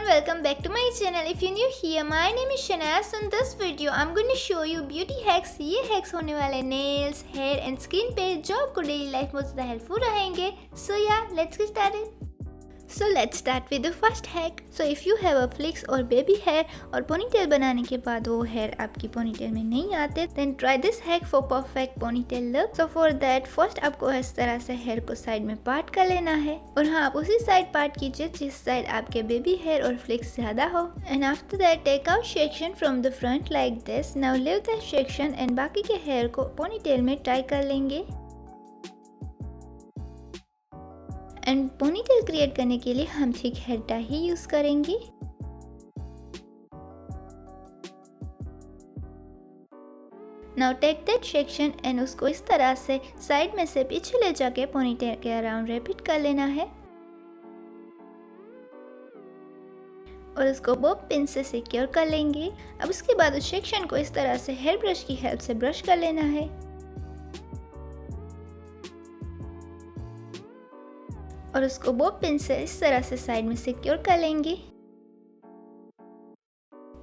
everyone, welcome back to my channel. If you're new here, my name is Shania. So in this video I'm going to show you beauty hacks. ये hacks होने वाले nails, hair and skin पे जो आपको daily life में ज़्यादा helpful रहेंगे. So yeah, let's get started. So let's start with the first hack. So if you have a flicks or baby hair और ponytail बनाने के बाद वो hair आपकी ponytail में नहीं आते, then try this hack for perfect ponytail look. So for that first आपको इस तरह से hair को side में part कर लेना है और हाँ आप उसी side part कीजिए जिस side आपके baby hair और flicks ज़्यादा हो. And after that take out section from the front like this. Now leave that section and बाकी के hair को ponytail में tie कर लेंगे. एंड पोनीटेल क्रिएट करने के लिए हम थिक हेयर टाई ही यूज करेंगे. Now take that section and उसको इस तरह से साइड में से पीछे ले जाके पोनीटेल के अराउंड रिपीट कर लेना है और उसको बॉब पिन से सिक्योर कर लेंगे. अब उसके बाद उस सेक्शन को इस तरह से हेयर ब्रश की हेल्प से ब्रश कर लेना है और उसको बॉब पिन से इस तरह से साइड में सिक्योर कर लेंगे.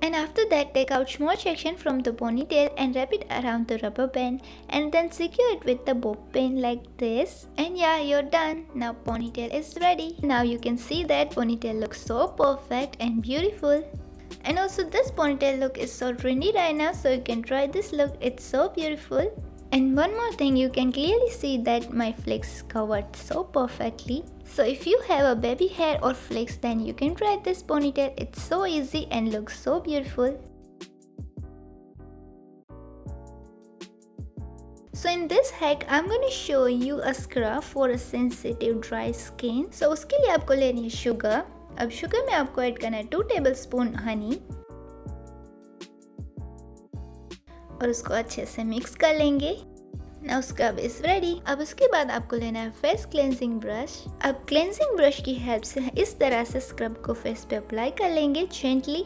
And after that take out small section from the ponytail and wrap it around the rubber band and then secure it with the bob pin like this. And yeah, you're done. Now ponytail is ready. Now you can see that ponytail looks so perfect and beautiful. And also this ponytail look is so trendy right now, so you can try this look. It's so beautiful. And one more thing, you can clearly see that my flicks covered so perfectly. So if you have a baby hair or flicks, then you can try this ponytail. It's so easy and looks so beautiful. So in this hack, I'm going to show you a scrub for a sensitive dry skin. So उसके लिए आपको लेनी है sugar. अब sugar में आपको add करना है 2 tablespoon honey और उसको अच्छे से मिक्स कर लेंगे. Now scrub is ready. अब उसके बाद आपको लेना है फेस क्लेंजिंग ब्रश. अब क्लेंजिंग ब्रश की हेल्प से इस तरह से स्क्रब को फेस पे अप्लाई कर लेंगे gently.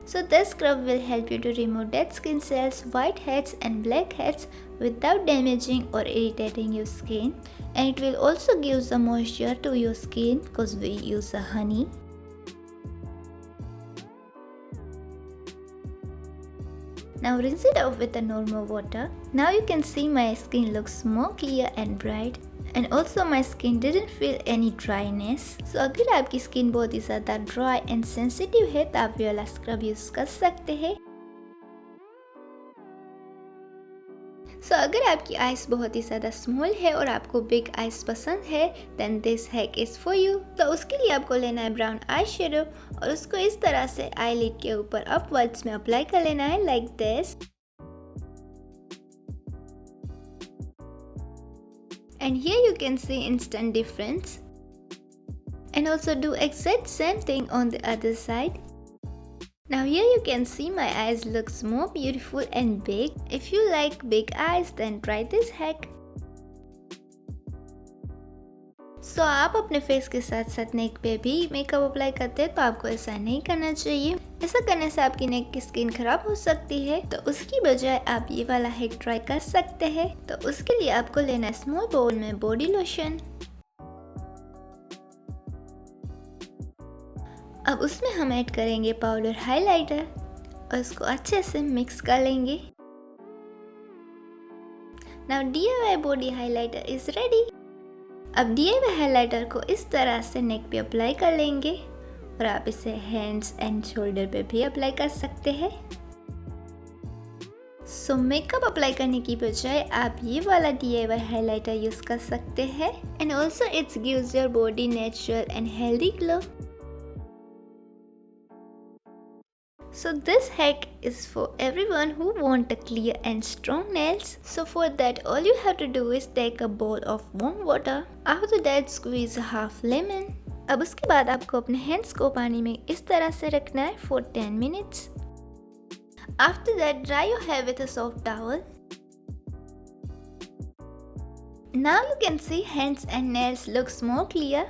So this scrub will help you to remove dead skin cells, whiteheads and blackheads without damaging or irritating your skin, and it will also give the moisture to your skin because we use the honey. Now rinse it off with the normal water. Now you can see my skin looks more clear and bright, and also my skin didn't feel any dryness. So अगर आपकी skin बहुत ही ज़्यादा dry and sensitive है तो आप ये वाला scrub use कर सकते हैं. So अगर आपकी आइज बहुत ही ज़्यादा स्मॉल है और आपको बिग आइज पसंद है then this hack is for you. तो उसके लिए आपको लेना है ब्राउन आई शेडो और उसको इस तरह से आईलिड के ऊपर अपवर्ड्स में अप्लाई कर लेना है like this. And here you can see instant difference. And also do exact same thing on the other side. Now here you can see my eyes looks more beautiful and big. If you like big eyes then try this hack. So आप अपने face के साथ साथ नेक पे भी makeup apply करते हैं तो आपको ऐसा नहीं करना चाहिए. ऐसा करने से आपकी नेक की स्किन खराब हो सकती है, तो उसकी बजाय आप ये वाला हैक ट्राई कर सकते हैं. तो उसके लिए आपको लेना है स्मॉल बाउल में बॉडी लोशन. अब उसमें हम ऐड करेंगे पाउडर हाइलाइटर और उसको अच्छे से मिक्स कर लेंगे. Now DIY body highlighter is ready. अब DIY हाइलाइटर को इस तरह से नेक पे अप्लाई कर लेंगे और आप इसे हैंड्स एंड शोल्डर पे भी अप्लाई कर सकते हैं. सो मेकअप अप्लाई करने की बजाय आप ये वाला DIY हाइलाइटर यूज कर सकते हैं. And also it's gives your body natural and healthy glow. So this hack is for everyone who want a clear and strong nails. So for that all you have to do is take a bowl of warm water. After that squeeze half lemon. अब उसके बाद आपको अपने hands को पानी में इस तरह से रखना है for 10 minutes. After that dry your hair with a soft towel. Now you can see hands and nails looks more clear.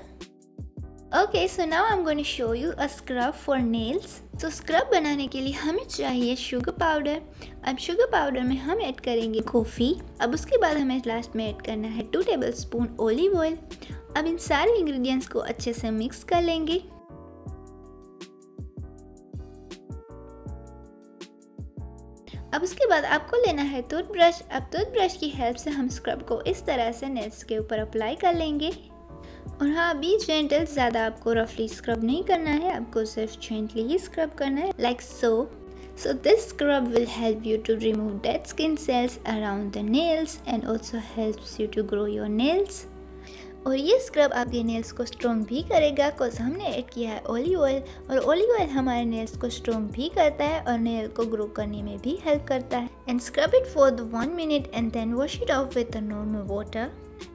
Okay, so now I'm going to show you a scrub for nails. तो scrub बनाने के लिए हमें चाहिए sugar powder. अब sugar powder में हम add करेंगे कॉफ़ी. अब उसके बाद हमें लास्ट में ऐड करना है 2 टेबलस्पून ऑलिव ऑयल. अब इन सारे इंग्रेडिएंट्स को अच्छे से मिक्स कर लेंगे। अब उसके बाद आपको लेना है टूथब्रश। अब टूथब्रश की हेल्प से हम स्क्रब को इस तरह से नेल्स के ऊपर अप्लाई कर लेंगे। और हाँ, बी जेंटल, ज़्यादा आपको रफली स्क्रब नहीं करना है, आपको सिर्फ जेंटली ही स्क्रब करना है, like so. So this scrub will help you to remove dead skin cells around the nails and also helps you to grow your nails. और ये स्क्रब आपके नेल्स को स्ट्रॉन्ग भी करेगा, बिकॉज हमने ऐड किया है ओलिव ऑयल, और ओलिव ऑयल हमारे नेल्स को स्ट्रॉन्ग भी करता है और नेल को ग्रो करने में भी हेल्प करता है. And scrub it for the 1 minute and then wash it off with normal water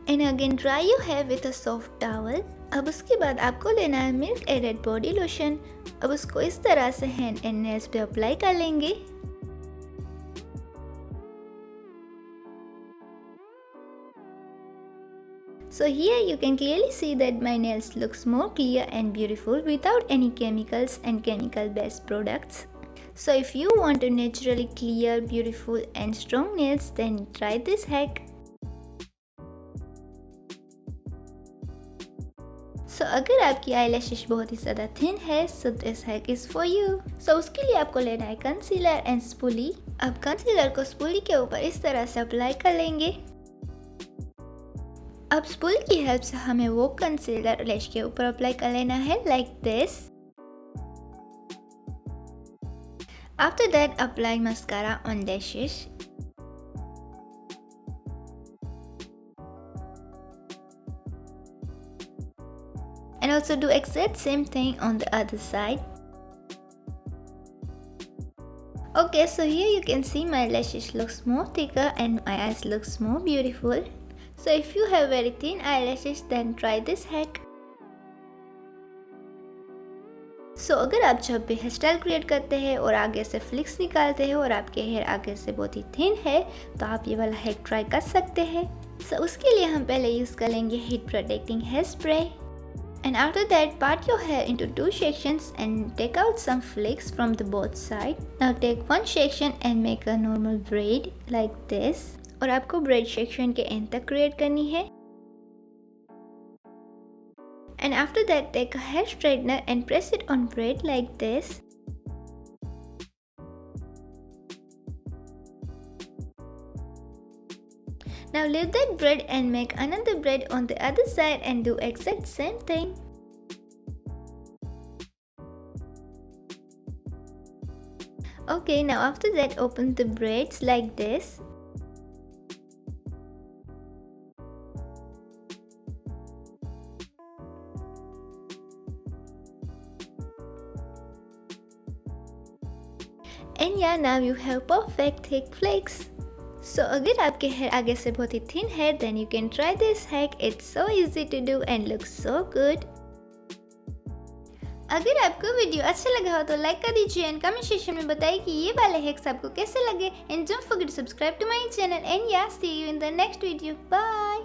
and again dry your hair with a soft towel. अब उसके बाद आपको लेना है मिल्क एडेड बॉडी लोशन. अब उसको इस तरह से हैंड एंड नेल्स पे अप्लाई कर लेंगे. So here you can clearly see that my nails looks more clear and beautiful without any chemicals and chemical based products. So if you want to naturally clear, beautiful and strong nails, then try this hack. So अगर आपकी eyelashes बहुत ही ज़्यादा thin है, so this hack is for you. So उसके लिए आपको लेना है concealer and spoolie. अब concealer को spoolie के ऊपर इस तरह से अप्लाई कर लेंगे. अब स्पूल की हेल्प से हमें वो कंसीलर लैश के ऊपर अप्लाई कर लेना है, like this. After that apply mascara on lashes. And also do exact same thing on the other side. Okay, so here you can see my lashes looks more thicker and my eyes looks more beautiful. So if you have very thin eyelashes, then try this hack. So अगर आप जब भी hair style create करते हैं और आगे से flix निकालते हैं और आपके हेयर आगे से बहुत ही थिन है, तो आप ये वाला हैक ट्राई कर सकते हैं. So उसके लिए हम पहले यूज़ करेंगे heat protecting hair spray. And after that, part your hair into 2 sections and take out some flakes from the both side. Now take one section and make a normal braid like this. और आपको bread section के and तक create करनी है. And after that, take a hair straightener and press it on braid like this. Now leave that braid and make another braid on the other side and do exact same thing. Okay, now after that, open the braids like this. And yeah, now you have perfect thick flakes. So अगर आपके hair आगे से बहुत ही thin है, then you can try this hack. It's so easy to do and looks so good. अगर आपको video अच्छा लगा हो तो लाइक कर दीजिए एंड कमेंट सेक्शन में बताइए कि ये वाले हैक्स आपको कैसे लगे. And don't forget to subscribe to my channel. And yeah, see you in the next video. Bye.